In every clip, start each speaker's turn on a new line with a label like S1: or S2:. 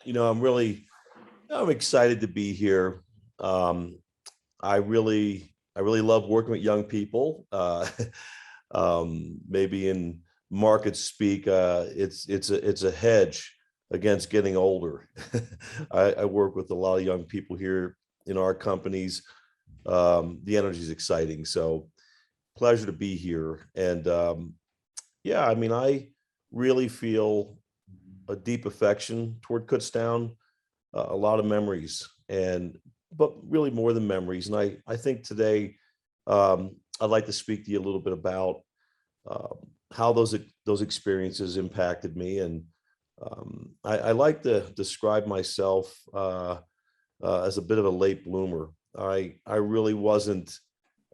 S1: And I'm excited to be here. Um, I really love working with young people. Maybe in market speak, it's a hedge against getting older. I work with a lot of young people here in our companies. The energy is exciting, so pleasure to be here. And yeah, I mean, I really feel a deep affection toward Kutztown, a lot of memories, and but really more than memories. And I think today I'd like to speak to you a little bit about how those experiences impacted me. And I like to describe myself as a bit of a late bloomer. I really wasn't,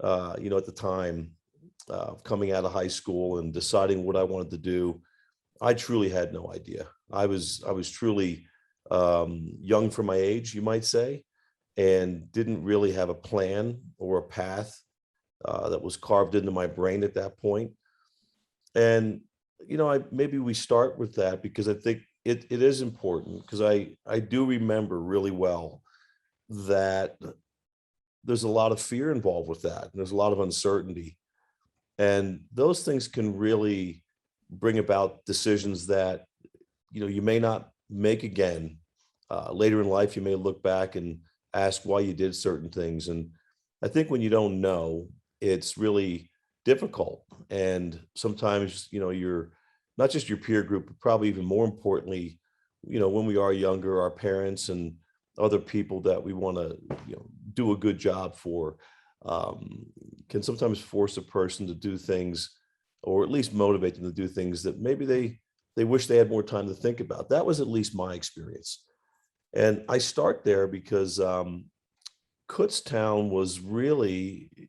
S1: at the time coming out of high school and deciding what I wanted to do. I truly had no idea. I was truly young for my age, you might say, and didn't really have a plan or a path that was carved into my brain at that point. And I maybe we start with that because I think it is important, because I do remember really well that there's a lot of fear involved with that, and there's a lot of uncertainty, and those things can really bring about decisions that you may not make again. Later in life, you may look back and ask why you did certain things. And I think when you don't know, it's really difficult. And sometimes, you're not just your peer group, but probably even more importantly, when we are younger, our parents and other people that we want to, do a good job for, can sometimes force a person to do things, or at least motivate them to do things that maybe they wish they had more time to think about. That was at least my experience. And I start there because Kutztown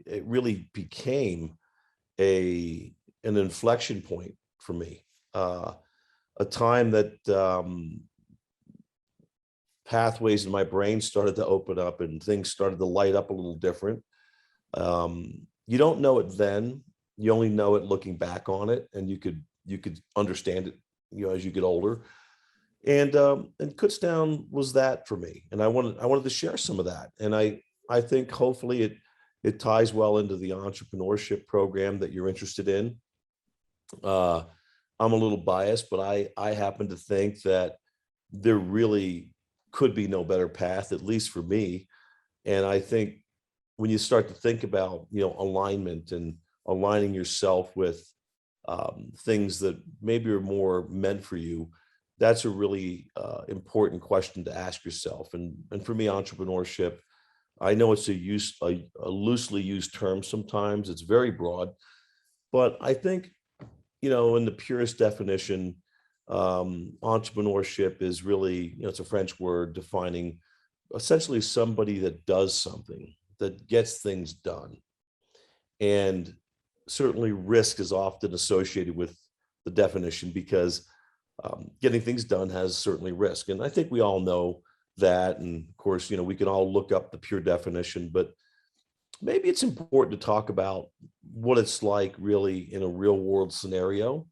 S1: it really became an inflection point for me. A time that pathways in my brain started to open up and things started to light up a little different. You don't know it then. You only know it looking back on it, and you could understand it, as you get older. And Kutztown was that for me, and I wanted to share some of that. And I think hopefully it ties well into the entrepreneurship program that you're interested in. Uh, I'm a little biased, but I happen to think that there really could be no better path, at least for me. And I think when you start to think about, alignment and aligning yourself with things that maybe are more meant for you, that's a really important question to ask yourself. And for me, entrepreneurship, I know it's a loosely used term sometimes. It's very broad, but I think, in the purest definition, entrepreneurship is really, it's a French word defining essentially somebody that does something, that gets things done. And certainly risk is often associated with the definition, because getting things done has certainly risk. And I think we all know that. And of course, we can all look up the pure definition, but maybe it's important to talk about what it's like really in a real world scenario,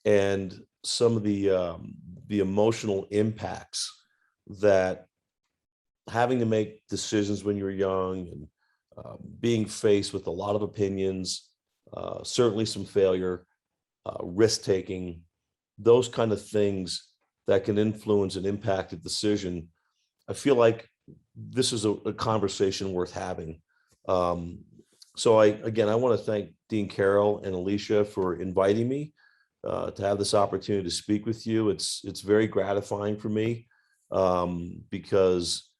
S1: and some of the emotional impacts that having to make decisions when you're young, and being faced with a lot of opinions, certainly some failure, risk taking, those kind of things that can influence and impact a decision. I feel like this is a conversation worth having. So I want to thank Dean Carroll and Alicia for inviting me to have this opportunity to speak with you. It's very gratifying for me, because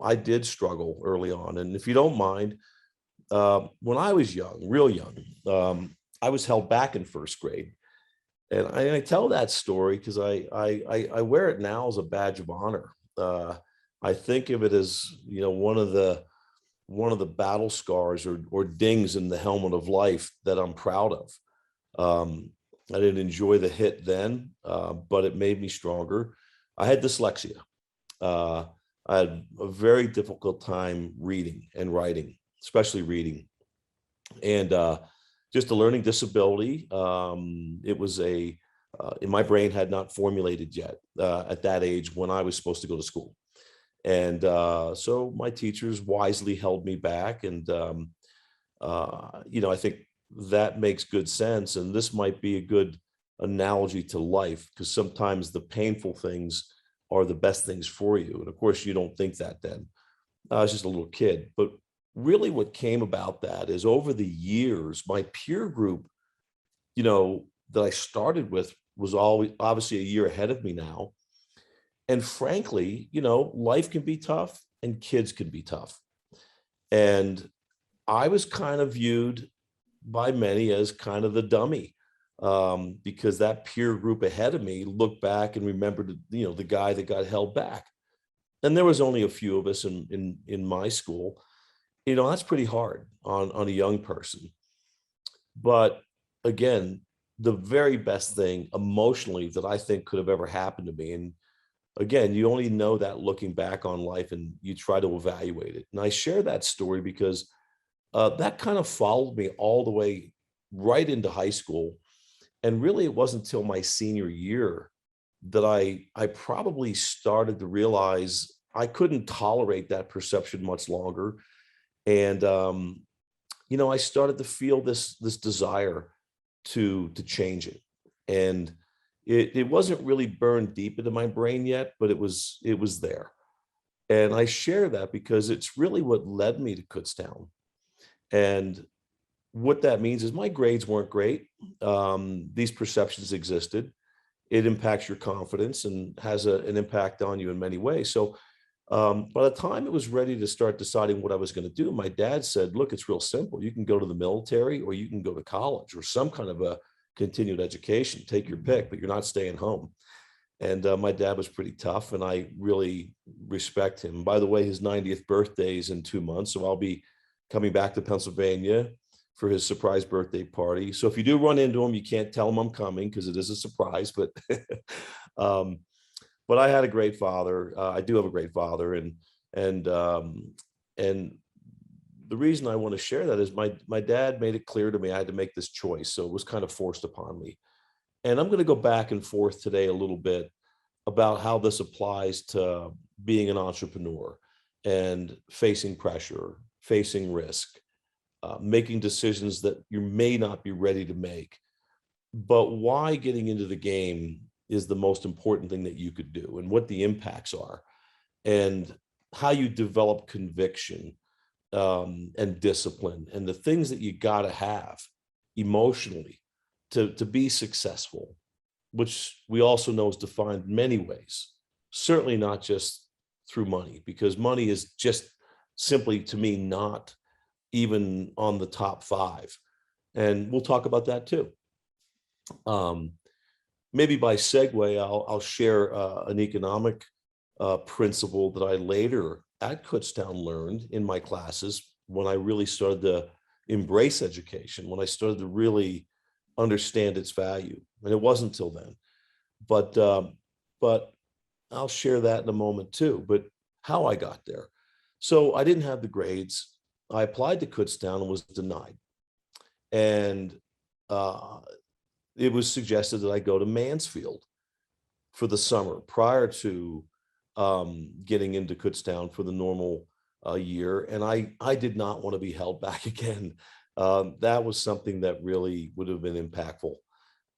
S1: I did struggle early on. And if you don't mind, when I was young, real young, I was held back in first grade. And I tell that story because I wear it now as a badge of honor. I think of it as, one of the battle scars, or dings in the helmet of life that I'm proud of. I didn't enjoy the hit then, but it made me stronger. I had dyslexia. I had a very difficult time reading and writing, especially reading, and just a learning disability. It was a in my brain had not formulated yet at that age when I was supposed to go to school. And so my teachers wisely held me back. And, I think that makes good sense. And this might be a good analogy to life, because sometimes the painful things are the best things for you. And of course, you don't think that then. I was just a little kid. But really what came about that is over the years, my peer group, that I started with was always obviously a year ahead of me now. And frankly, life can be tough and kids can be tough. And I was kind of viewed by many as kind of the dummy, because that peer group ahead of me looked back and remembered, the guy that got held back. And there was only a few of us in my school. That's pretty hard on a young person. But again, the very best thing emotionally that I think could have ever happened to me, and again, you only know that looking back on life, and you try to evaluate it. And I share that story because that kind of followed me all the way right into high school. And really, it wasn't until my senior year that I probably started to realize I couldn't tolerate that perception much longer. And I started to feel this desire to change it. And it wasn't really burned deep into my brain yet, but it was there. And I share that because it's really what led me to Kutztown. And what that means is my grades weren't great. These perceptions existed. It impacts your confidence and has an impact on you in many ways. So by the time it was ready to start deciding what I was going to do, my dad said, look, it's real simple. You can go to the military or you can go to college or some kind of a continued education. Take your pick, but you're not staying home. And my dad was pretty tough, and I really respect him. By the way, his 90th birthday is in 2 months, so I'll be coming back to Pennsylvania for his surprise birthday party. So if you do run into him, you can't tell him I'm coming because it is a surprise. But but I had a great father. I do have a great father, and the reason I want to share that is my dad made it clear to me I had to make this choice, so it was kind of forced upon me. And I'm going to go back and forth today a little bit about how this applies to being an entrepreneur and facing pressure, facing risk, making decisions that you may not be ready to make, but why getting into the game is the most important thing that you could do, and what the impacts are, and how you develop conviction and discipline, and the things that you got to have emotionally to be successful, which we also know is defined in many ways, certainly not just through money, because money is just simply, to me, not even on the top 5. And we'll talk about that too. Maybe by segue, I'll share an economic principle that I later at Kutztown learned in my classes when I really started to embrace education, when I started to really understand its value. And it wasn't until then. But I'll share that in a moment too. But how I got there. So I didn't have the grades. I applied to Kutztown and was denied. And it was suggested that I go to Mansfield for the summer prior to getting into Kutztown for the normal year. And I did not want to be held back again. That was something that really would have been impactful.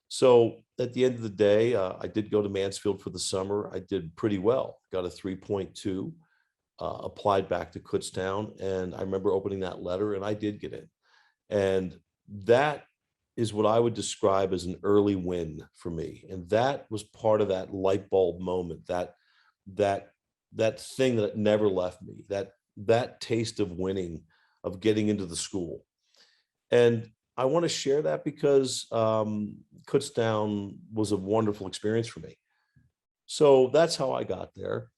S1: So at the end of the day, I did go to Mansfield for the summer. I did pretty well, got a 3.2, applied back to Kutztown. And I remember opening that letter and I did get in. And that is what I would describe as an early win for me. And that was part of that light bulb moment, that thing that never left me, that taste of winning, of getting into the school. And I want to share that because Kutztown was a wonderful experience for me. So that's how I got there.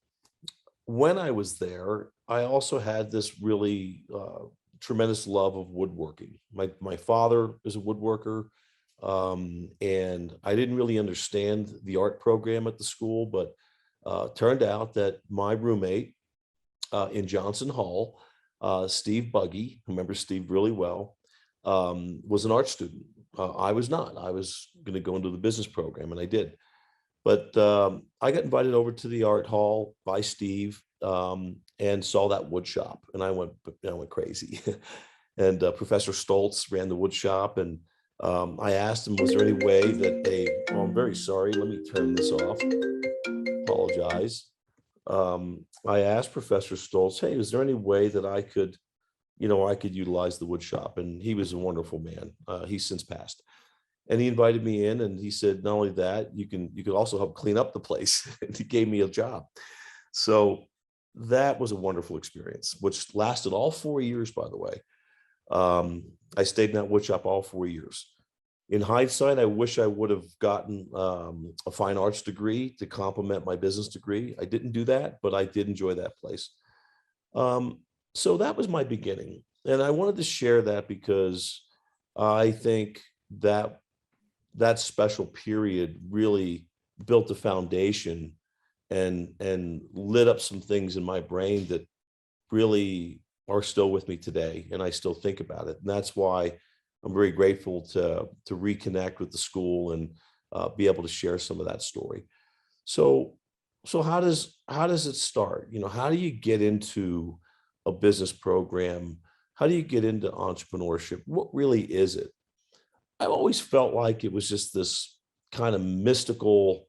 S1: When I was there, I also had this really tremendous love of woodworking. My father is a woodworker, and I didn't really understand the art program at the school, but turned out that my roommate in Johnson Hall, Steve Buggy, remember Steve really well, was an art student. I was not. I was going to go into the business program, and I did. But I got invited over to the art hall by Steve, and saw that wood shop, and I went crazy. And Professor Stoltz ran the wood shop, and I asked him, was there any way that oh, I'm very sorry. Let me turn this off. Apologize. I asked Professor Stoltz, hey, is there any way that I could, I could utilize the wood shop? And he was a wonderful man. He's since passed. And he invited me in, and he said, not only that, you could also help clean up the place. And he gave me a job. So that was a wonderful experience, which lasted all 4 years, by the way. I stayed in that wood shop all 4 years. In hindsight, I wish I would have gotten a fine arts degree to complement my business degree. I didn't do that, but I did enjoy that place. So that was my beginning. And I wanted to share that because I think that that special period really built the foundation and lit up some things in my brain that really are still with me today. And I still think about it. And that's why I'm very grateful to reconnect with the school and be able to share some of that story. So how does it start? How do you get into a business program? How do you get into entrepreneurship? What really is it? I've always felt like it was just this kind of mystical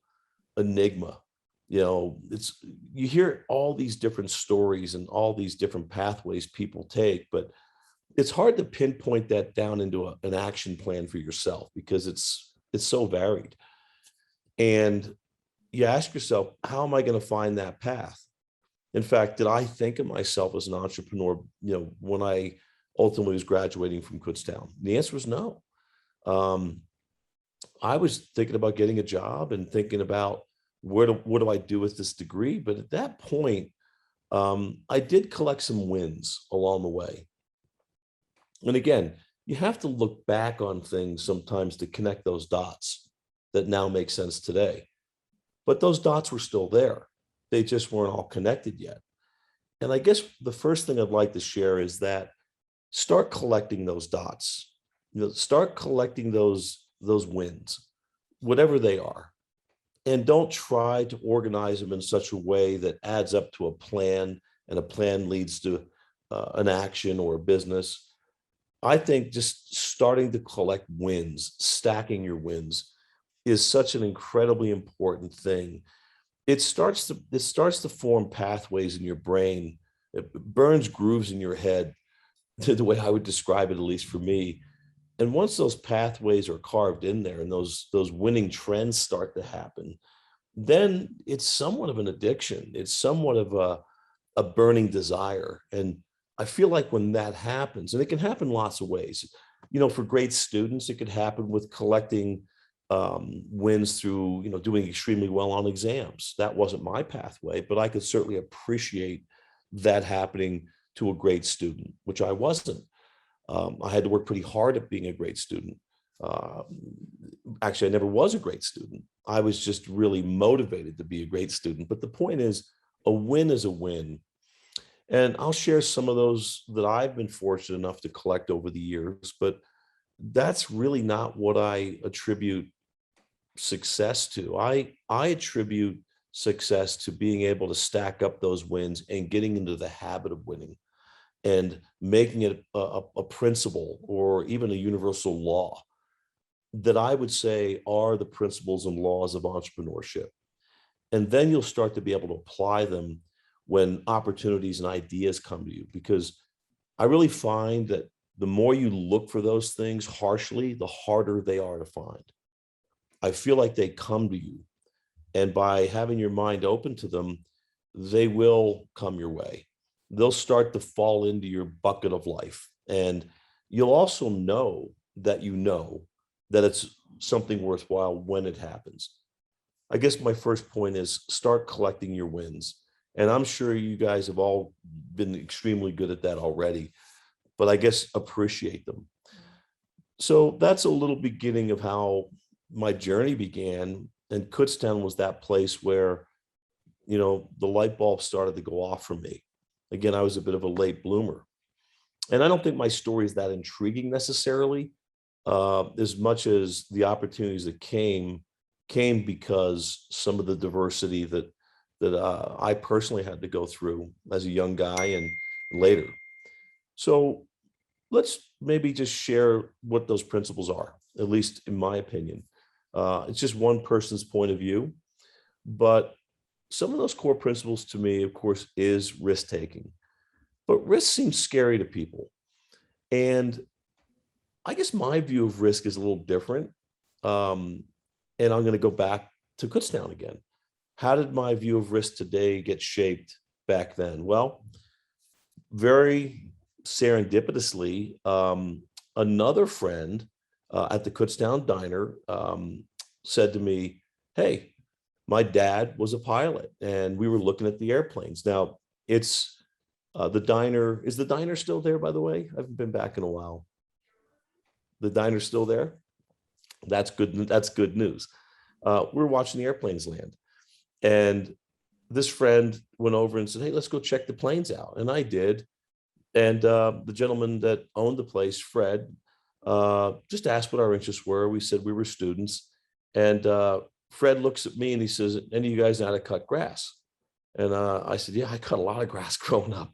S1: enigma. You hear all these different stories and all these different pathways people take, but it's hard to pinpoint that down into an action plan for yourself because it's so varied. And you ask yourself, how am I going to find that path? In fact, did I think of myself as an entrepreneur, when I ultimately was graduating from Kutztown? The answer was no. I was thinking about getting a job and thinking about what do I do with this degree? But at that point, I did collect some wins along the way. And again, you have to look back on things sometimes to connect those dots that now make sense today. But those dots were still there. They just weren't all connected yet. And I guess the first thing I'd like to share is that start collecting those dots. Start collecting those wins, whatever they are. And don't try to organize them in such a way that adds up to a plan, and a plan leads to an action or a business. I think just starting to collect wins, stacking your wins, is such an incredibly important thing. It starts to form pathways in your brain. It burns grooves in your head, the way I would describe it, at least for me. And once those pathways are carved in there and those winning trends start to happen, then it's somewhat of an addiction. It's somewhat of a burning desire. And I feel like when that happens, and it can happen lots of ways, for great students, it could happen with collecting wins through, doing extremely well on exams. That wasn't my pathway, but I could certainly appreciate that happening to a great student, which I wasn't. I had to work pretty hard at being a great student. Actually, I never was a great student. I was just really motivated to be a great student. But the point is, a win is a win. And I'll share some of those that I've been fortunate enough to collect over the years, but that's really not what I attribute success to. I attribute success to being able to stack up those wins and getting into the habit of winning and making it a principle or even a universal law that I would say are the principles and laws of entrepreneurship. And then you'll start to be able to apply them when opportunities and ideas come to you, because I really find that the more you look for those things harshly, the harder they are to find. I feel like they come to you, and by having your mind open to them, they will come your way. They'll start to fall into your bucket of life. And you'll also know that it's something worthwhile when it happens. I guess my first point is start collecting your wins. And I'm sure you guys have all been extremely good at that already, but I guess appreciate them. So that's a little beginning of how my journey began. And Kutztown was that place where, the light bulb started to go off for me. Again, I was a bit of a late bloomer. And I don't think my story is that intriguing necessarily, as much as the opportunities that came because some of the diversity that I personally had to go through as a young guy and later. So let's maybe just share what those principles are, at least in my opinion. It's just one person's point of view, but some of those core principles to me, of course, is risk taking. But risk seems scary to people. And I guess my view of risk is a little different. And I'm going to go back to Kutztown again. How did my view of risk today get shaped back then? Well, very serendipitously, another friend at the Kutztown diner said to me, "Hey, my dad was a pilot and we were looking at the airplanes." Now, it's the diner. Is the diner still there, by the way? I haven't been back in a while. The diner's still there? That's good. That's good news. We're watching the airplanes land. And this friend went over and said, "Hey, let's go check the planes out." And I did. And the gentleman that owned the place, Fred, just asked what our interests were. We said we were students. And Fred looks at me and he says, "Any of you guys know how to cut grass?" And I said, "Yeah, I cut a lot of grass growing up."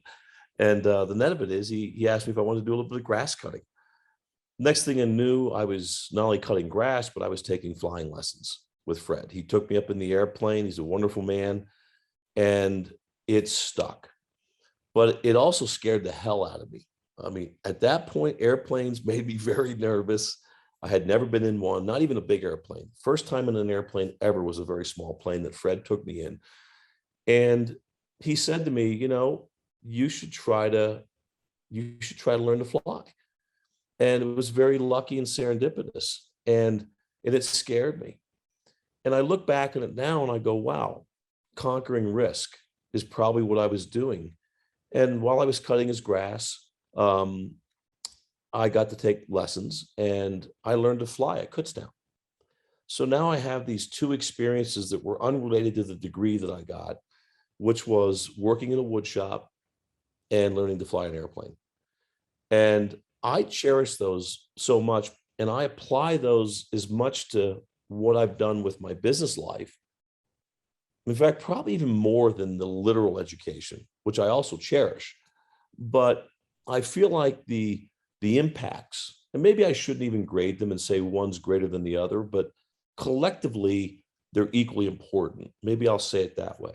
S1: And the net of it is he asked me if I wanted to do a little bit of grass cutting. Next thing I knew, I was not only cutting grass, but I was taking flying lessons with Fred. He took me up in the airplane. He's a wonderful man. And it stuck. But it also scared the hell out of me. I mean, at that point, airplanes made me very nervous. I had never been in one, not even a big airplane. First time in an airplane ever was a very small plane that Fred took me in. And he said to me, you should try to learn to fly. And it was very lucky and serendipitous. And it scared me. And I look back at it now and I go, wow, conquering risk is probably what I was doing. And while I was cutting his grass, I got to take lessons and I learned to fly at Kutztown. So now I have these two experiences that were unrelated to the degree that I got, which was working in a wood shop and learning to fly an airplane. And I cherish those so much, and I apply those as much to what I've done with my business life. In fact, probably even more than the literal education, which I also cherish. But I feel like the impacts, and maybe I shouldn't even grade them and say one's greater than the other, but collectively, they're equally important. Maybe I'll say it that way.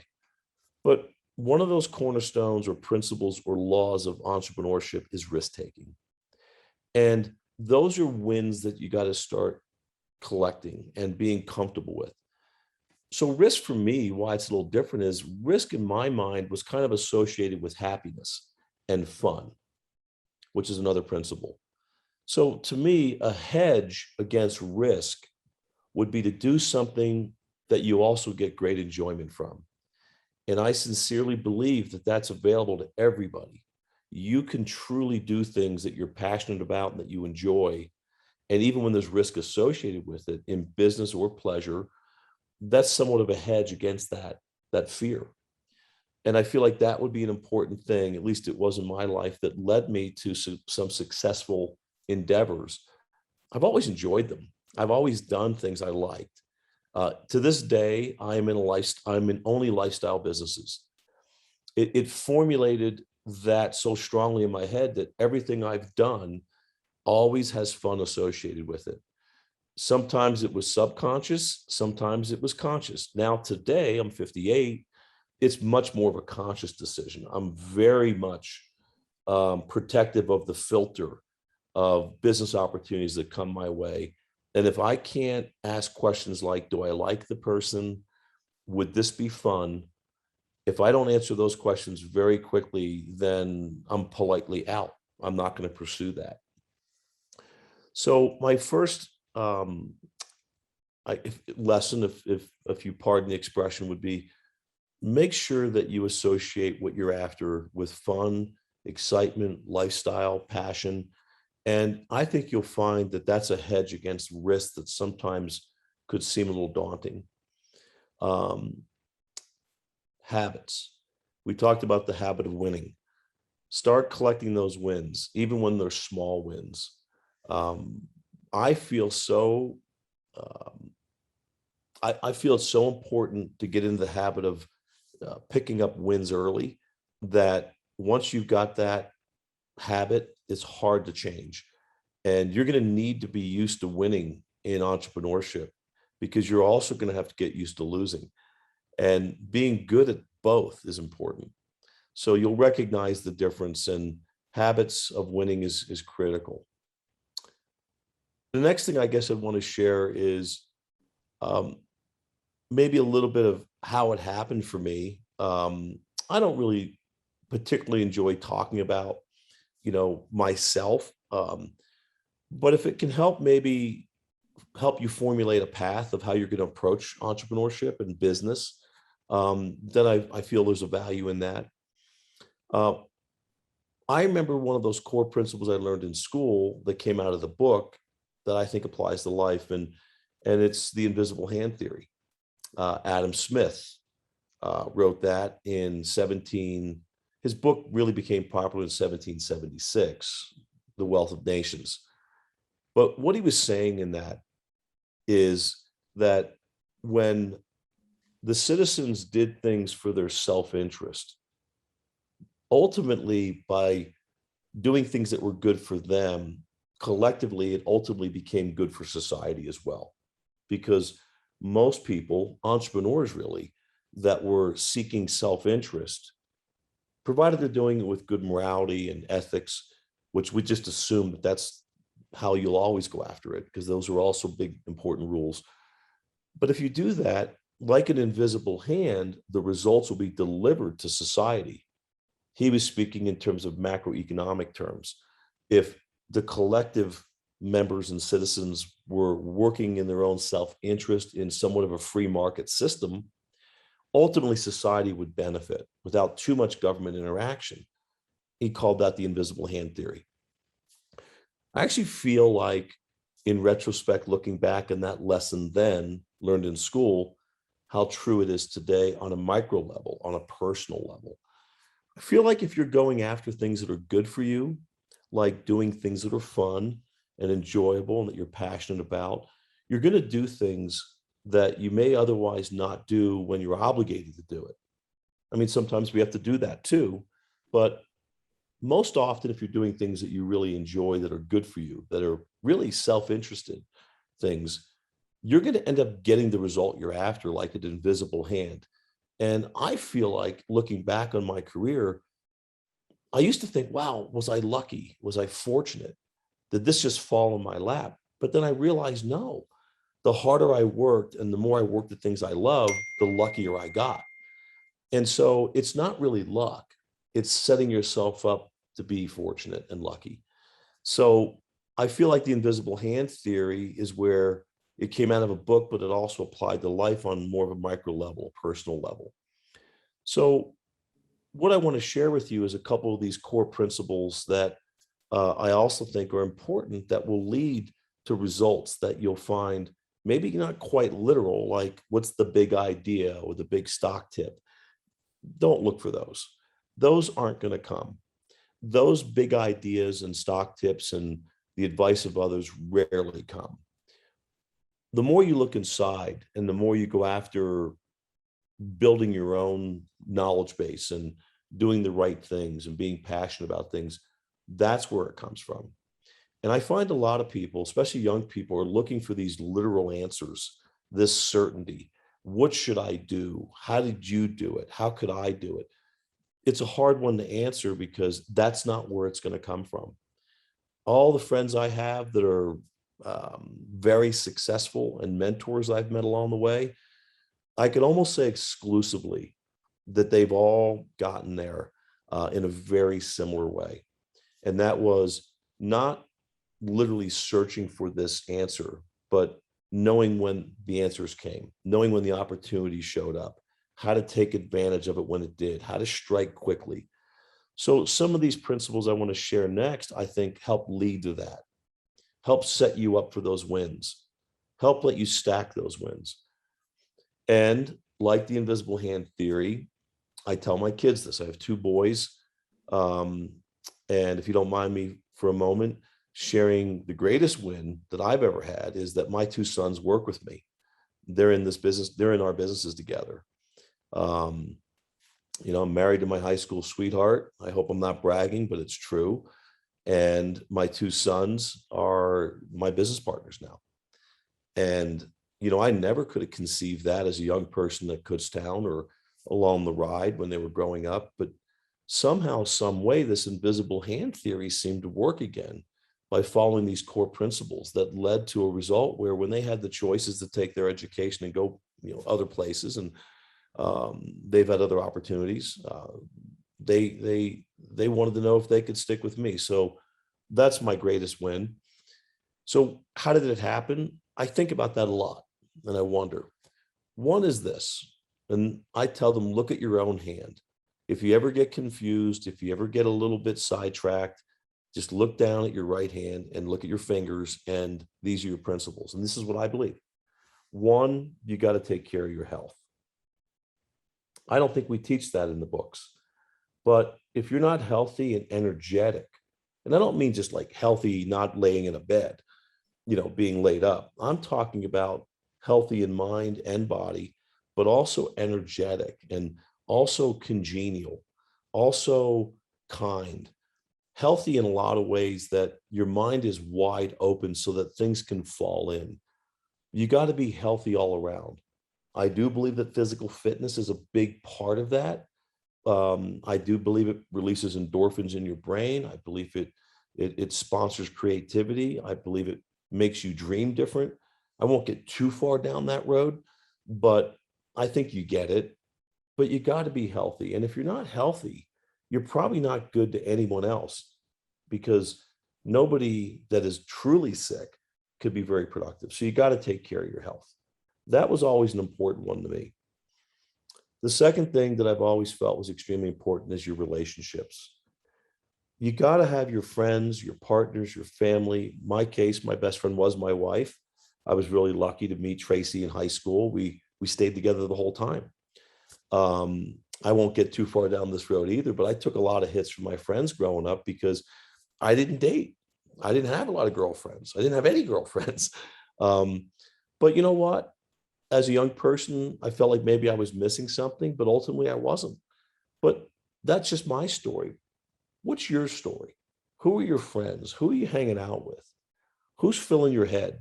S1: But one of those cornerstones or principles or laws of entrepreneurship is risk-taking. And those are wins that you got to start collecting and being comfortable with. So risk for me, why it's a little different, is risk in my mind was kind of associated with happiness and fun, which is another principle. So to me, a hedge against risk would be to do something that you also get great enjoyment from. And I sincerely believe that that's available to everybody. You can truly do things that you're passionate about and that you enjoy. And even when there's risk associated with it in business or pleasure, that's somewhat of a hedge against that fear. And I feel like that would be an important thing, at least it was in my life, that led me to some successful endeavors. I've always enjoyed them. I've always done things I liked. To this day, I'm in only lifestyle businesses. It formulated that so strongly in my head that everything I've done always has fun associated with it. Sometimes it was subconscious, sometimes it was conscious. Now today, I'm 58, it's much more of a conscious decision. I'm very much protective of the filter of business opportunities that come my way. And if I can't ask questions like, do I like the person? Would this be fun? If I don't answer those questions very quickly, then I'm politely out. I'm not going to pursue that. So my first lesson, if you pardon the expression, would be make sure that you associate what you're after with fun, excitement, lifestyle, passion. And I think you'll find that that's a hedge against risk that sometimes could seem a little daunting. Habits. We talked about the habit of winning. Start collecting those wins, even when they're small wins. I feel so, um, I feel it's so important to get into the habit of picking up wins early, that once you've got that habit, it's hard to change. And you're going to need to be used to winning in entrepreneurship, because you're also going to have to get used to losing. And being good at both is important. So you'll recognize the difference, and habits of winning is critical. The next thing I guess I'd want to share is um, maybe a little bit of how it happened for me. I don't really particularly enjoy talking about, myself. But if it can help, maybe help you formulate a path of how you're going to approach entrepreneurship and business, then I feel there's a value in that. Uh, I remember one of those core principles I learned in school that came out of the book that I think applies to life, and it's the invisible hand theory. Adam Smith wrote that in 17. His book really became popular in 1776, The Wealth of Nations. But what he was saying in that is that when the citizens did things for their self-interest, ultimately by doing things that were good for them, collectively, it ultimately became good for society as well. Because most people, entrepreneurs really, that were seeking self-interest, provided they're doing it with good morality and ethics, which we just assume that that's how you'll always go after it, because those are also big, important rules. But if you do that, like an invisible hand, the results will be delivered to society. He was speaking in terms of macroeconomic terms. If the collective members and citizens were working in their own self-interest in somewhat of a free market system, ultimately society would benefit without too much government interaction. He called that the invisible hand theory. I actually feel like, in retrospect, looking back on that lesson then learned in school, how true it is today on a micro level, on a personal level. I feel like if you're going after things that are good for you, like doing things that are fun and enjoyable and that you're passionate about, you're going to do things that you may otherwise not do when you're obligated to do it. I mean, sometimes we have to do that too, but most often, if you're doing things that you really enjoy, that are good for you, that are really self-interested things, you're going to end up getting the result you're after, like an invisible hand. And I feel like, looking back on my career, I used to think, wow, was I lucky? Was I fortunate? Did this just fall in my lap? But then I realized, no, the harder I worked and the more I worked at things I love, the luckier I got. And so it's not really luck. It's setting yourself up to be fortunate and lucky. So I feel like the invisible hand theory is where it came out of a book, but it also applied to life on more of a micro level, personal level. So what I want to share with you is a couple of these core principles that I also think are important, that will lead to results that you'll find maybe not quite literal, like what's the big idea or the big stock tip. Don't look for those. Those aren't going to come. Those big ideas and stock tips and the advice of others rarely come. The more you look inside and the more you go after building your own knowledge base and doing the right things and being passionate about things, that's where it comes from. And I find a lot of people, especially young people, are looking for these literal answers, this certainty. What should I do? How did you do it? How could I do it? It's a hard one to answer, because that's not where it's going to come from. All the friends I have that are very successful and mentors I've met along the way, I could almost say exclusively that they've all gotten there in a very similar way. And that was not literally searching for this answer, but knowing when the answers came, knowing when the opportunity showed up, how to take advantage of it when it did, how to strike quickly. So some of these principles I want to share next, I think, help lead to that, help set you up for those wins, help let you stack those wins. And like the invisible hand theory, I tell my kids this. I have two boys. And if you don't mind me for a moment, sharing the greatest win that I've ever had is that my two sons work with me. They're in this business. They're in our businesses together. Um, I'm married to my high school sweetheart. I hope I'm not bragging, but it's true. And my two sons are my business partners now. And, I never could have conceived that as a young person at Kutztown or along the ride when they were growing up. But somehow, some way, this invisible hand theory seemed to work again by following these core principles that led to a result where when they had the choices to take their education and go, other places, and they've had other opportunities, they wanted to know if they could stick with me. So that's my greatest win. So how did it happen? I think about that a lot, and I wonder. One is this, and I tell them, look at your own hand. If you ever get confused, if you ever get a little bit sidetracked, just look down at your right hand and look at your fingers, and these are your principles. And this is what I believe. One, you got to take care of your health. I don't think we teach that in the books. But if you're not healthy and energetic, and I don't mean just like healthy, not laying in a bed, being laid up. I'm talking about healthy in mind and body, but also energetic and also congenial, also kind, healthy in a lot of ways that your mind is wide open so that things can fall in. You got to be healthy all around. I do believe that physical fitness is a big part of that. I do believe it releases endorphins in your brain. I believe it sponsors creativity. I believe it makes you dream different. I won't get too far down that road, but I think you get it. But you got to be healthy. And if you're not healthy, you're probably not good to anyone else, because nobody that is truly sick could be very productive. So you got to take care of your health. That was always an important one to me. The second thing that I've always felt was extremely important is your relationships. You got to have your friends, your partners, your family. My case, my best friend was my wife. I was really lucky to meet Tracy in high school. We stayed together the whole time. I won't get too far down this road either, but I took a lot of hits from my friends growing up because I didn't date. I didn't have a lot of girlfriends. I didn't have any girlfriends. But you know what? As a young person, I felt like maybe I was missing something, but ultimately I wasn't. But that's just my story. What's your story? Who are your friends? Who are you hanging out with? Who's filling your head?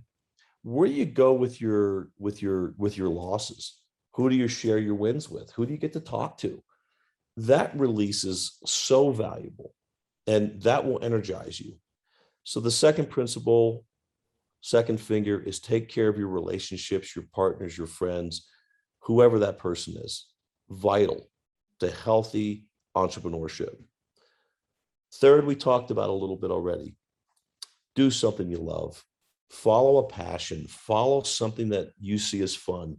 S1: Where do you go with your losses? Who do you share your wins with? Who do you get to talk to? That release is so valuable, and that will energize you. So the second principle, second finger, is take care of your relationships, your partners, your friends, whoever that person is. Vital to healthy entrepreneurship. Third, we talked about a little bit already. Do something you love. Follow a passion. Follow something that you see as fun,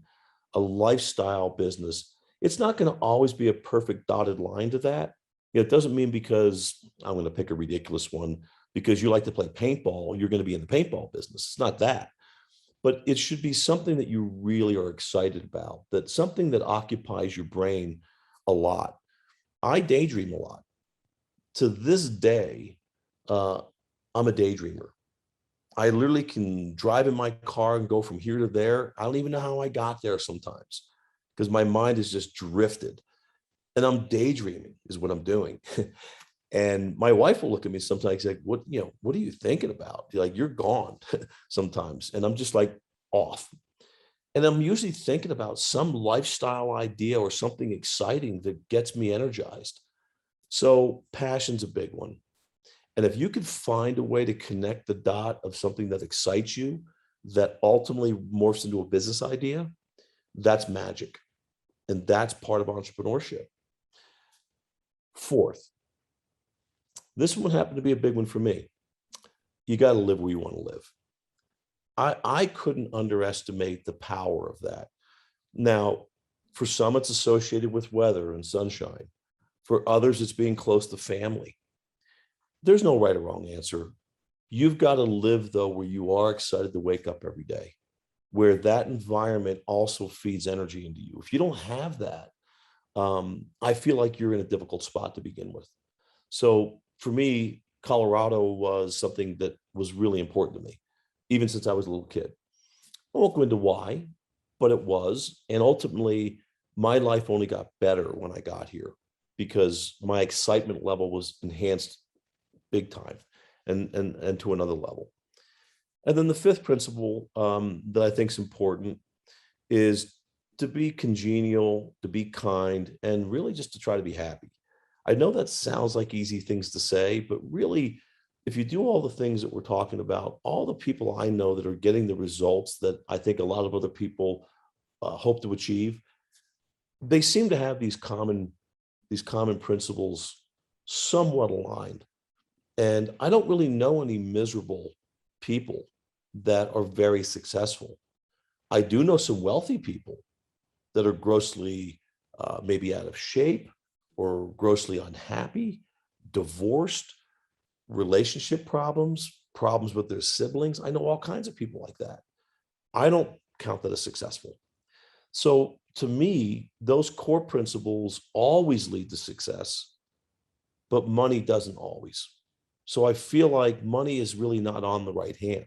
S1: a lifestyle business. It's not going to always be a perfect dotted line to that. It doesn't mean because I'm going to pick a ridiculous one, because you like to play paintball, you're going to be in the paintball business. It's not that. But it should be something that you really are excited about, that's something that occupies your brain a lot. I daydream a lot. To this day, I'm a daydreamer. I literally can drive in my car and go from here to there. I don't even know how I got there sometimes, because my mind is just drifted. And I'm daydreaming is what I'm doing. And my wife will look at me sometimes like, what are you thinking about? Like, you're gone sometimes. And I'm just like off. And I'm usually thinking about some lifestyle idea or something exciting that gets me energized. So passion's a big one. And if you could find a way to connect the dot of something that excites you, that ultimately morphs into a business idea, that's magic. And that's part of entrepreneurship. Fourth, this one happened to be a big one for me. You got to live where you want to live. I couldn't underestimate the power of that. Now, for some, it's associated with weather and sunshine. For others, it's being close to family. There's no right or wrong answer. You've got to live, though, where you are excited to wake up every day, where that environment also feeds energy into you. If you don't have that, I feel like you're in a difficult spot to begin with. So for me, Colorado was something that was really important to me, even since I was a little kid. I won't go into why, but it was. And ultimately, my life only got better when I got here because my excitement level was enhanced big time and to another level. And then the fifth principle that I think is important is to be congenial, to be kind, and really just to try to be happy. I know that sounds like easy things to say, but really, if you do all the things that we're talking about, all the people I know that are getting the results that I think a lot of other people hope to achieve, they seem to have these common principles somewhat aligned. And I don't really know any miserable people that are very successful. I do know some wealthy people that are grossly maybe out of shape or grossly unhappy, divorced, relationship problems, problems with their siblings. I know all kinds of people like that. I don't count that as successful. So to me, those core principles always lead to success, but money doesn't always. So I feel like money is really not on the right hand.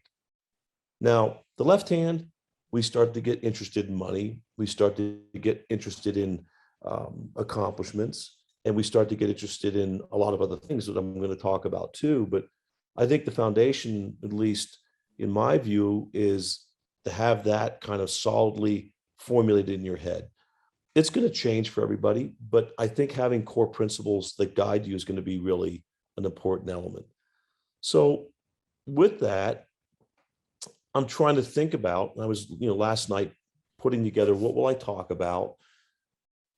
S1: Now, the left hand, we start to get interested in money. We start to get interested in accomplishments, and we start to get interested in a lot of other things that I'm going to talk about too. But I think the foundation, at least in my view, is to have that kind of solidly formulated in your head. It's going to change for everybody, but I think having core principles that guide you is going to be really an important element. So with that, I'm trying to think about, I was, last night putting together, what will I talk about?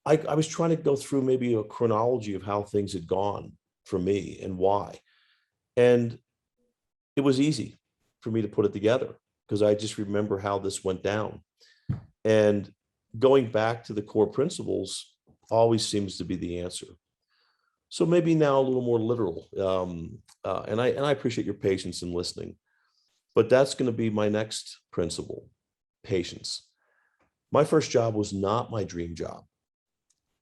S1: I was trying to go through maybe a chronology of how things had gone for me and why. And it was easy for me to put it together because I just remember how this went down. And going back to the core principles always seems to be the answer. So maybe now a little more literal. And I appreciate your patience in listening, but that's going to be my next principle: patience. My first job was not my dream job.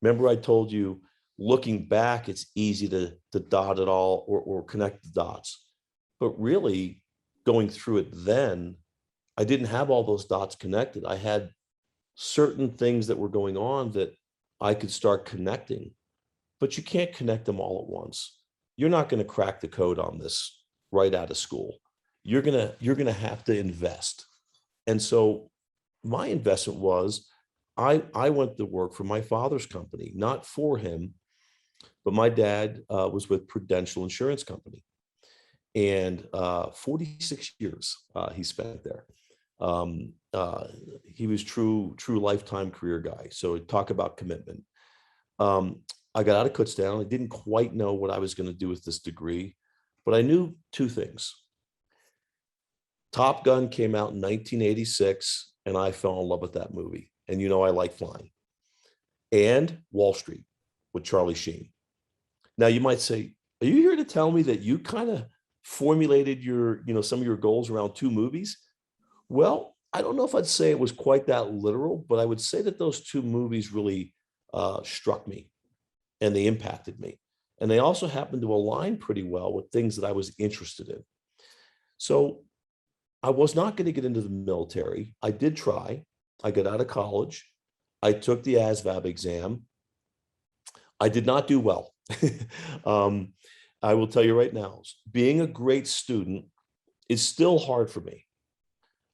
S1: Remember, I told you, looking back, it's easy to dot it all or connect the dots. But really, going through it then, I didn't have all those dots connected. I had certain things that were going on that I could start connecting, but you can't connect them all at once. You're not going to crack the code on this right out of school. You're gonna have to invest. And so my investment was I went to work for my father's company, not for him, but my dad was with Prudential Insurance Company. And 46 years he spent there. He was true lifetime career guy. So talk about commitment. I got out of Kutztown. I didn't quite know what I was going to do with this degree, but I knew two things. Top Gun came out in 1986, and I fell in love with that movie. And I like flying. And Wall Street with Charlie Sheen. Now you might say, are you here to tell me that you kind of formulated your, some of your goals around two movies? Well, I don't know if I'd say it was quite that literal, but I would say that those two movies really struck me and they impacted me. And they also happened to align pretty well with things that I was interested in. So I was not going to get into the military. I did try. I got out of college. I took the ASVAB exam. I did not do well. I will tell you right now, being a great student is still hard for me.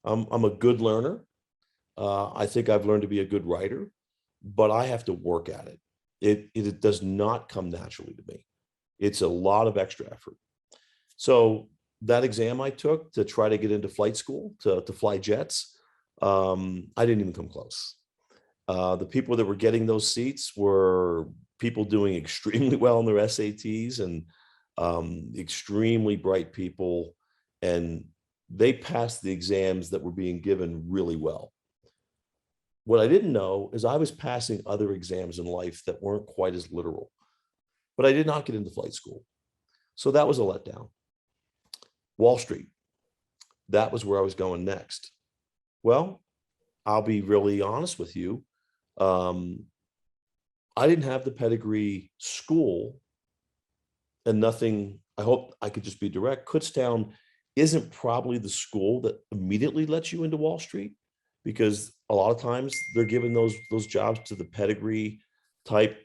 S1: I'm a good learner. I think I've learned to be a good writer, but I have to work at it. It does not come naturally to me. It's a lot of extra effort. So that exam I took to try to get into flight school, to fly jets, I didn't even come close. The people that were getting those seats were people doing extremely well in their SATs and extremely bright people. And they passed the exams that were being given really well. What I didn't know is I was passing other exams in life that weren't quite as literal, but I did not get into flight school. So that was a letdown. Wall Street, that was where I was going next. Well, I'll be really honest with you. I didn't have the pedigree school and nothing. I hope I could just be direct. Kutztown isn't probably the school that immediately lets you into Wall Street, because a lot of times they're giving those jobs to the pedigree type,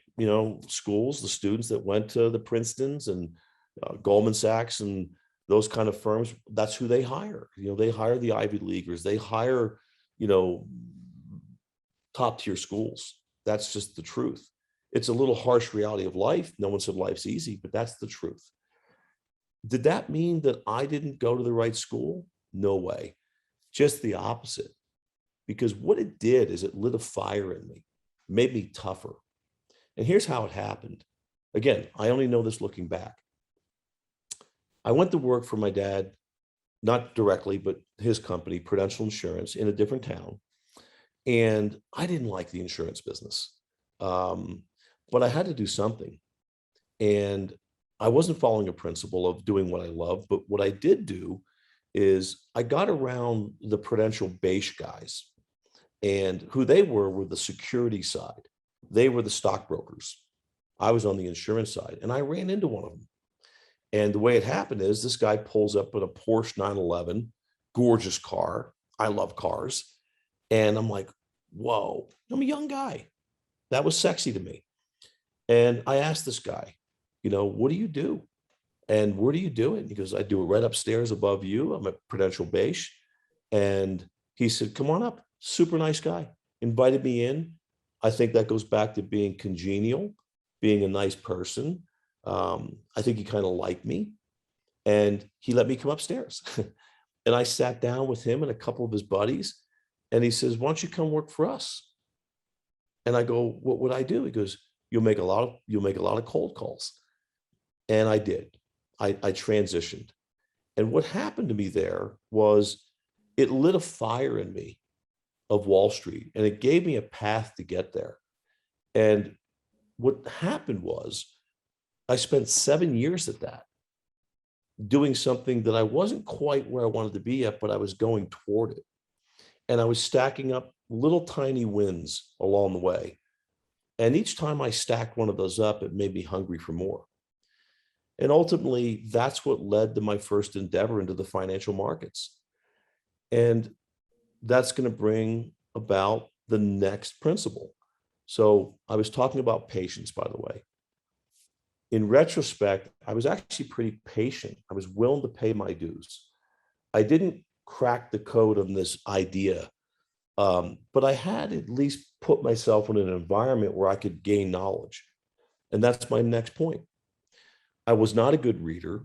S1: schools, the students that went to the Princetons and Goldman Sachs and those kind of firms. That's who they hire. They hire the Ivy Leaguers. They hire, you know, top tier schools. That's just the truth. It's a little harsh reality of life. No one said life's easy, but that's the truth. Did that mean that I didn't go to the right school? No way. Just the opposite. Because what it did is it lit a fire in me, made me tougher. And here's how it happened. Again, I only know this looking back. I went to work for my dad, not directly, but his company, Prudential Insurance, in a different town. And I didn't like the insurance business, but I had to do something. And I wasn't following a principle of doing what I love, but what I did do is I got around the Prudential base guys, and who they were the security side. They were the stockbrokers. I was on the insurance side, and I ran into one of them. And the way it happened is this guy pulls up in a Porsche 911, gorgeous car. I love cars. And I'm like, whoa, I'm a young guy. That was sexy to me. And I asked this guy, what do you do? And where do you do it? He goes, I do it right upstairs above you. I'm at Prudential Base. And he said, come on up. Super nice guy. Invited me in. I think that goes back to being congenial, being a nice person. I think he kind of liked me. And he let me come upstairs. And I sat down with him and a couple of his buddies. And he says, why don't you come work for us? And I go, what would I do? He goes, you'll make a lot of cold calls. And I did. I transitioned. And what happened to me there was it lit a fire in me of Wall Street, and it gave me a path to get there. And what happened was I spent 7 years at that, doing something that I wasn't quite where I wanted to be at, but I was going toward it. And I was stacking up little tiny wins along the way. And each time I stacked one of those up, it made me hungry for more. And ultimately, that's what led to my first endeavor into the financial markets. And that's going to bring about the next principle. So I was talking about patience, by the way. In retrospect, I was actually pretty patient. I was willing to pay my dues. I didn't crack the code on this idea, but I had at least put myself in an environment where I could gain knowledge. And that's my next point. I was not a good reader.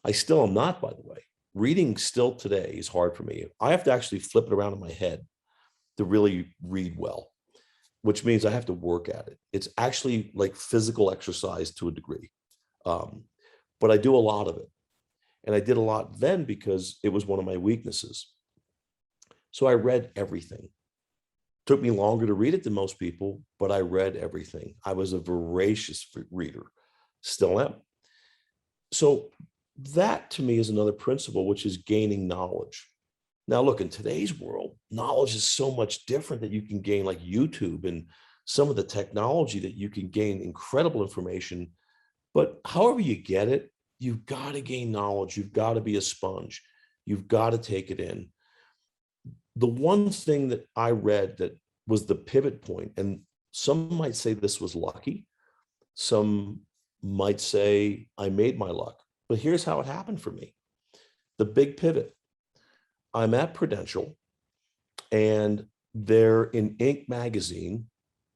S1: I still am not, by the way. Reading still today is hard for me. I have to actually flip it around in my head to really read well, which means I have to work at it. It's actually like physical exercise to a degree. But I do a lot of it. And I did a lot then because it was one of my weaknesses. So I read everything. Took me longer to read it than most people, but I read everything. I was a voracious reader, still am. So that to me is another principle, which is gaining knowledge. Now, look, in today's world, knowledge is so much different that you can gain, like YouTube and some of the technology that you can gain incredible information. But however you get it, you've got to gain knowledge. You've got to be a sponge. You've got to take it in. The one thing that I read that was the pivot point, and some might say this was lucky. Some might say I made my luck. But here's how it happened for me. The big pivot. I'm at Prudential, and they're in Inc. magazine.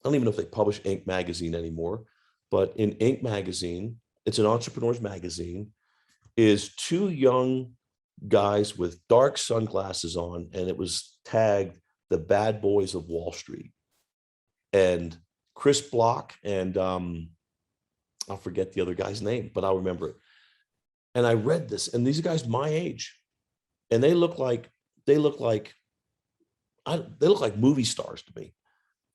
S1: I don't even know if they publish Inc. magazine anymore, but in Inc. magazine, it's an entrepreneur's magazine, is two young guys with dark sunglasses on, and it was tagged the bad boys of Wall Street. And Chris Block and I'll forget the other guy's name, but I'll remember it. And I read this, and these guys my age, and they look like movie stars to me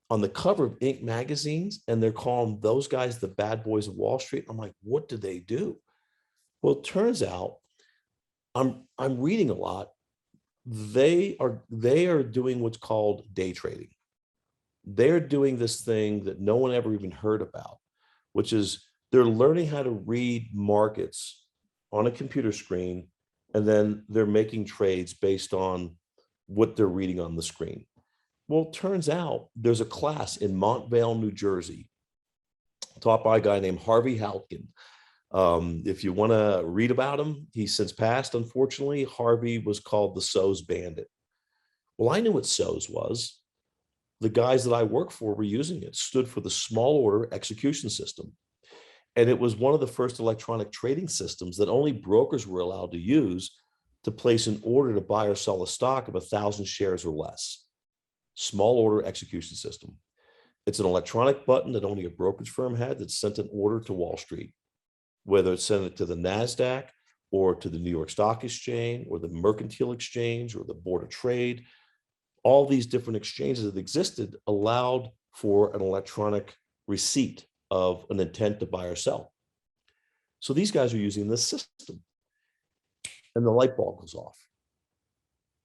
S1: on the cover of Inc. magazines, and they're calling those guys the bad boys of Wall Street. I'm like, what do they do? Well, it turns out I'm reading a lot. They are doing what's called day trading. They're doing this thing that no one ever even heard about, which is they're learning how to read markets on a computer screen and then they're making trades based on what they're reading on the screen. Well, it turns out there's a class in Montvale, New Jersey, taught by a guy named Harvey Halkin. If you want to read about him, he's since passed, unfortunately. Harvey was called the SOS Bandit. Well, I knew what SOS was. The guys that I work for were using it. Stood for the Small Order Execution System. And it was one of the first electronic trading systems that only brokers were allowed to use to place an order to buy or sell a stock of 1,000 shares or less. Small Order Execution System. It's an electronic button that only a brokerage firm had that sent an order to Wall Street, whether it sent it to the NASDAQ or to the New York Stock Exchange or the Mercantile Exchange or the Board of Trade. All these different exchanges that existed allowed for an electronic receipt of an intent to buy or sell. So these guys are using this system, and the light bulb goes off.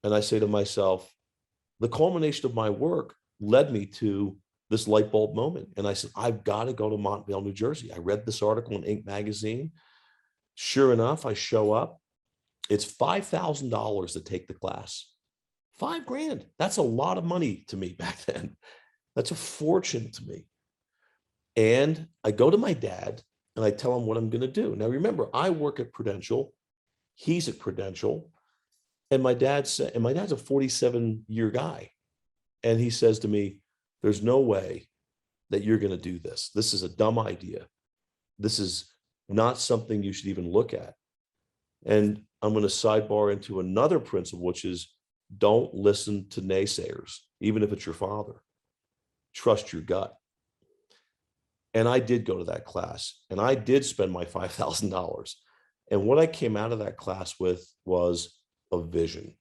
S1: And I say to myself, the culmination of my work led me to this light bulb moment. And I said, I've got to go to Montvale, New Jersey. I read this article in Inc. magazine. Sure enough, I show up. It's $5,000 to take the class. $5,000. That's a lot of money to me back then. That's a fortune to me. And I go to my dad and I tell him what I'm going to do. Now, remember, I work at Prudential. He's at Prudential. And my dad's a 47-year guy. And he says to me, there's no way that you're going to do this. This is a dumb idea. This is not something you should even look at. And I'm going to sidebar into another principle, which is don't listen to naysayers, even if it's your father. Trust your gut. And I did go to that class, and I did spend my $5,000. And what I came out of that class with was a vision.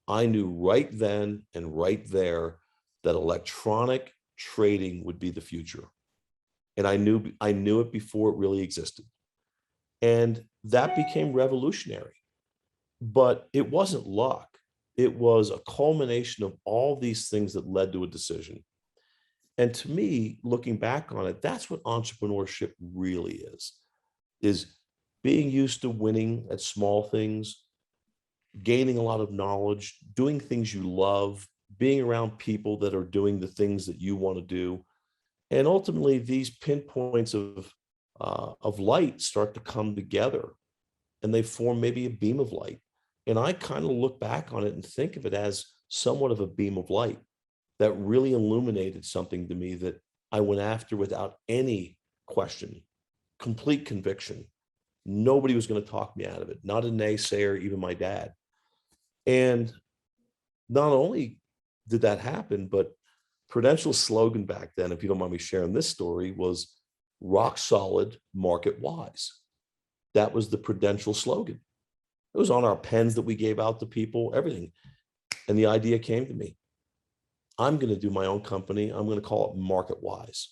S1: I knew right then and right there that electronic trading would be the future. And I knew it before it really existed. And that became revolutionary. But it wasn't luck. It was a culmination of all these things that led to a decision. And to me, looking back on it, that's what entrepreneurship really is being used to winning at small things, gaining a lot of knowledge, doing things you love, being around people that are doing the things that you want to do. And ultimately, these pinpoints of light start to come together, and they form maybe a beam of light. And I kind of look back on it and think of it as somewhat of a beam of light that really illuminated something to me that I went after without any question, complete conviction. Nobody was going to talk me out of it, not a naysayer, even my dad. And not only did that happen, but Prudential's slogan back then, if you don't mind me sharing this story, was rock solid, market wise. That was the Prudential slogan. It was on our pens that we gave out to people, everything. And the idea came to me. I'm going to do my own company. I'm going to call it Marketwise.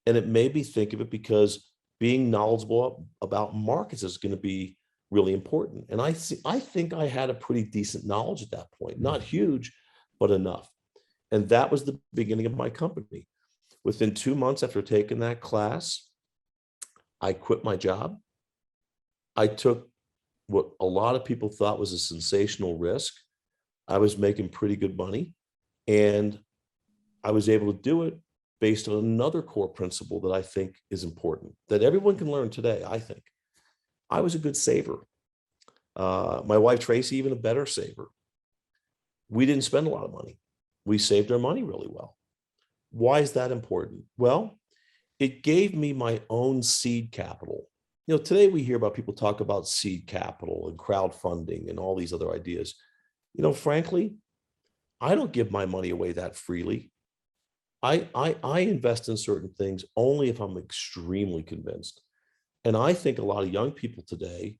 S1: And it made me think of it because being knowledgeable about markets is going to be really important. And I think I had a pretty decent knowledge at that point, not huge, but enough. And that was the beginning of my company. Within 2 months after taking that class, I quit my job. I took what a lot of people thought was a sensational risk. I was making pretty good money, and I was able to do it based on another core principle that I think is important, that everyone can learn today, I think. I was a good saver. My wife, Tracy, even a better saver. We didn't spend a lot of money. We saved our money really well. Why is that important? Well, it gave me my own seed capital. You know, today we hear about people talk about seed capital and crowdfunding and all these other ideas. You know, frankly, I don't give my money away that freely. I invest in certain things only if I'm extremely convinced. And I think a lot of young people today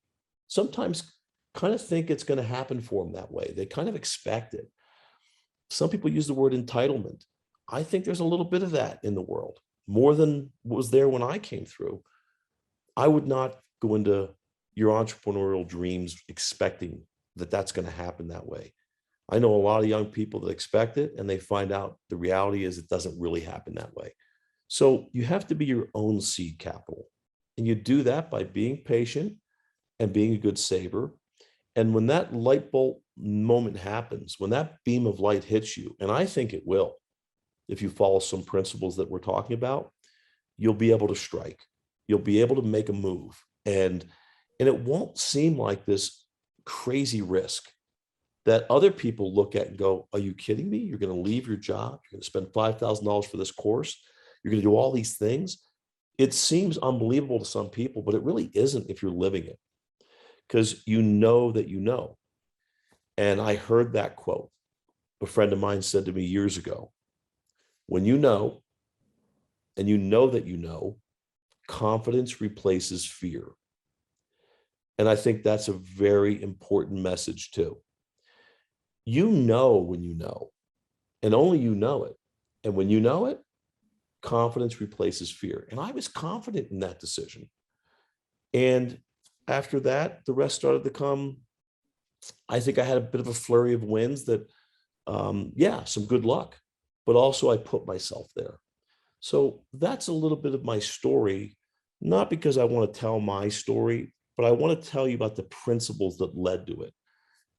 S1: sometimes kind of think it's going to happen for them that way. They kind of expect it. Some people use the word entitlement. I think there's a little bit of that in the world, more than was there when I came through. I would not go into your entrepreneurial dreams expecting that that's going to happen that way. I know a lot of young people that expect it, and they find out the reality is it doesn't really happen that way. So you have to be your own seed capital. And you do that by being patient and being a good saver. And when that light bulb moment happens, when that beam of light hits you, and I think it will, if you follow some principles that we're talking about, you'll be able to strike. You'll be able to make a move. And it won't seem like this crazy risk that other people look at and go, are you kidding me? You're going to leave your job. You're going to spend $5,000 for this course. You're going to do all these things. It seems unbelievable to some people, but it really isn't if you're living it, because you know that you know. And I heard that quote. A friend of mine said to me years ago, when you know, and you know that you know, confidence replaces fear. And I think that's a very important message too. You know when you know, and only you know it. And when you know it, confidence replaces fear. And I was confident in that decision. And after that, the rest started to come. I think I had a bit of a flurry of wins that, some good luck, but also I put myself there. So that's a little bit of my story, not because I want to tell my story, but I want to tell you about the principles that led to it.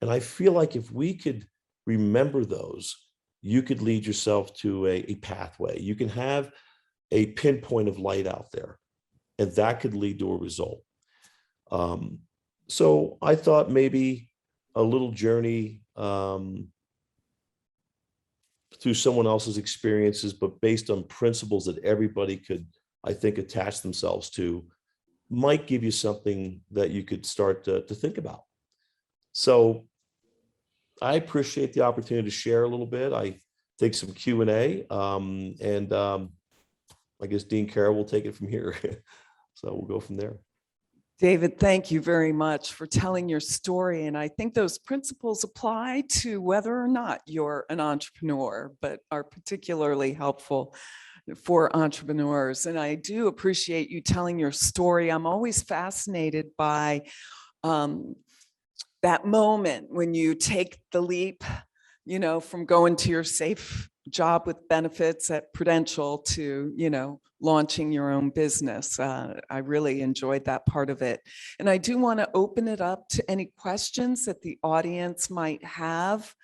S1: And I feel like if we could remember those, you could lead yourself to a pathway. You can have a pinpoint of light out there, and that could lead to a result. So I thought maybe a little journey through someone else's experiences, but based on principles that everybody could, I think, attach themselves to, might give you something that you could start to think about. So I appreciate the opportunity to share a little bit. I think some Q&A, and I guess Dean Carroll will take it from here. So we'll go from there.
S2: David, thank you very much for telling your story. And I think those principles apply to whether or not you're an entrepreneur, but are particularly helpful for entrepreneurs. And I do appreciate you telling your story. I'm always fascinated by that moment when you take the leap, from going to your safe job with benefits at Prudential to, launching your own business. I really enjoyed that part of it. And I do want to open it up to any questions that the audience might have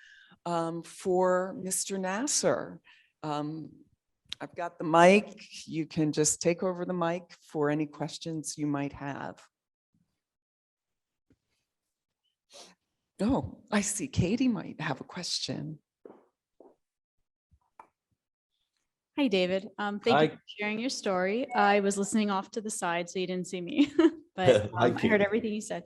S2: for Mr. Nassar. I've got the mic. You can just take over the mic for any questions you might have. Oh, I see Katie might have a question.
S3: Hi, David. Thank you for sharing your story. I was listening off to the side, so you didn't see me, but I heard everything you said.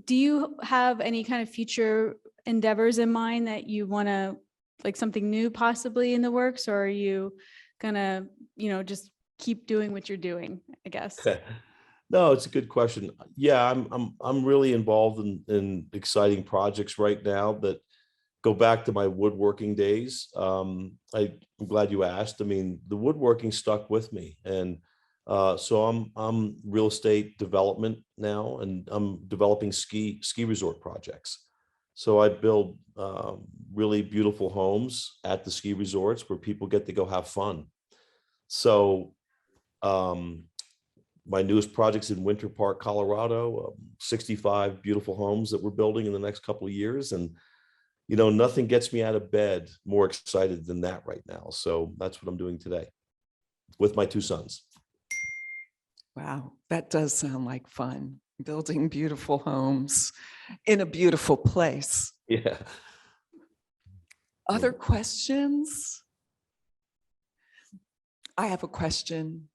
S3: Do you have any kind of future endeavors in mind that you want to, like something new possibly in the works, or are you gonna, just keep doing what you're doing, I guess?
S1: No, it's a good question. Yeah, I'm really involved in exciting projects right now that go back to my woodworking days. I'm glad you asked. I mean, the woodworking stuck with me, and so I'm real estate development now, and I'm developing ski resort projects. So I build really beautiful homes at the ski resorts where people get to go have fun. So my newest project's in Winter Park, Colorado, 65 beautiful homes that we're building in the next couple of years. And nothing gets me out of bed more excited than that right now. So that's what I'm doing today with my two sons.
S2: Wow, that does sound like fun. Building beautiful homes in a beautiful place.
S1: Yeah.
S2: Other questions? I have a question.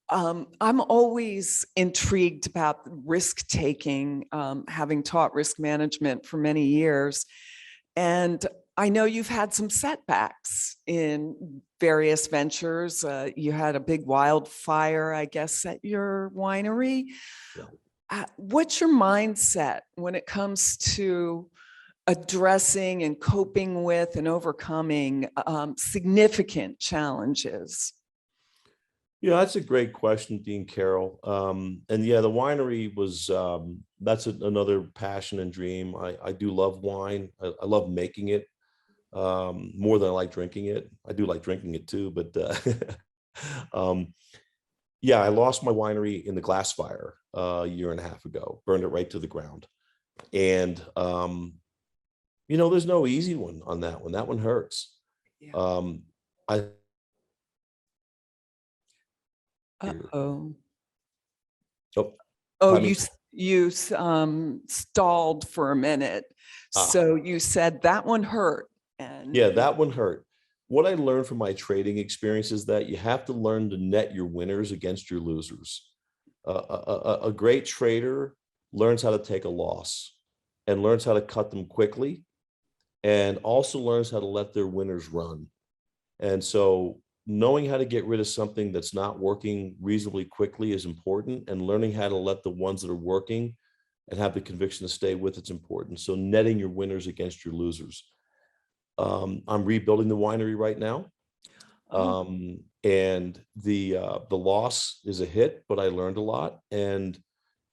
S2: I'm always intrigued about risk taking, having taught risk management for many years. And I know you've had some setbacks in various ventures. You had a big wildfire, I guess, at your winery. Yeah. What's your mindset when it comes to addressing and coping with and overcoming significant challenges?
S1: Yeah, that's a great question, Dean Carroll. And yeah, the winery was, that's another passion and dream. I do love wine. I love making it more than I like drinking it. I do like drinking it too, but yeah, I lost my winery in the glass fire a year and a half ago, burned it right to the ground. And, there's no easy one on that one. That one hurts.
S2: Yeah.
S1: I
S2: Uh-oh.
S1: Oh,
S2: Oh,
S1: timing.
S2: you stalled for a minute. So you said that one hurt. And
S1: Yeah, that one hurt. What I learned from my trading experience is that you have to learn to net your winners against your losers. A great trader learns how to take a loss and learns how to cut them quickly, and also learns how to let their winners run. And so knowing how to get rid of something that's not working reasonably quickly is important, and learning how to let the ones that are working and have the conviction to stay with it's important. So netting your winners against your losers. I'm rebuilding the winery right now. And the loss is a hit, but I learned a lot, and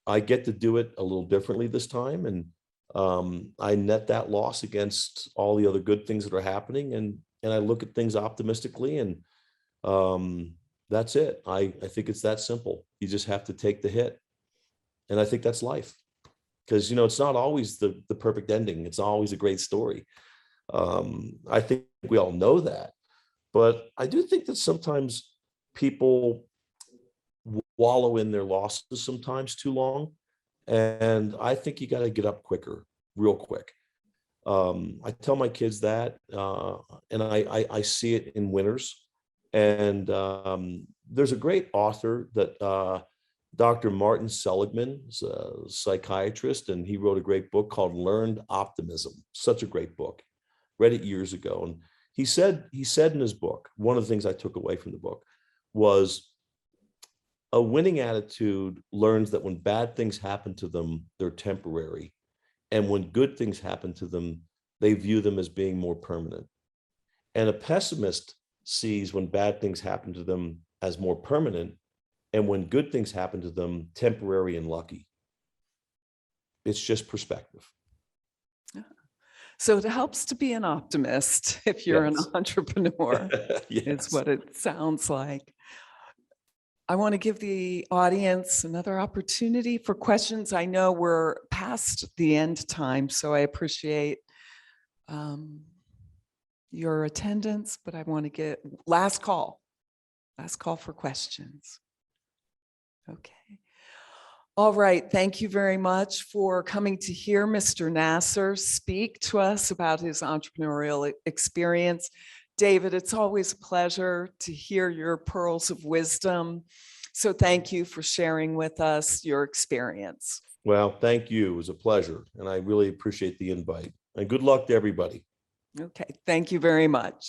S1: I get to do it a little differently this time. And I net that loss against all the other good things that are happening, and I look at things optimistically, and that's it. I think it's that simple. You just have to take the hit, and I think that's life, because it's not always the perfect ending. It's always a great story. I think we all know that, but I do think that sometimes people wallow in their losses sometimes too long. And I think you got to get up quicker, real quick. I tell my kids that, and I see it in winners. And there's a great author that Dr. Martin Seligman is a psychiatrist, and he wrote a great book called Learned Optimism. Such a great book. Read it years ago. And he said in his book, one of the things I took away from the book was, a winning attitude learns that when bad things happen to them, they're temporary. And when good things happen to them, they view them as being more permanent. And a pessimist sees when bad things happen to them as more permanent, and when good things happen to them, temporary and lucky. It's just perspective.
S2: so it helps to be an optimist if you're an
S1: Yes.
S2: entrepreneur.
S1: Yes.
S2: Is what it sounds like. I want to give the audience another opportunity for questions. I know we're past the end time, so I appreciate your attendance, but I want to get last call for questions. Okay. All right. Thank you very much for coming to hear Mr. Nassar speak to us about his entrepreneurial experience. David, it's always a pleasure to hear your pearls of wisdom. So thank you for sharing with us your experience.
S1: Well, thank you. It was a pleasure. And I really appreciate the invite. And good luck to everybody.
S2: Okay. Thank you very much.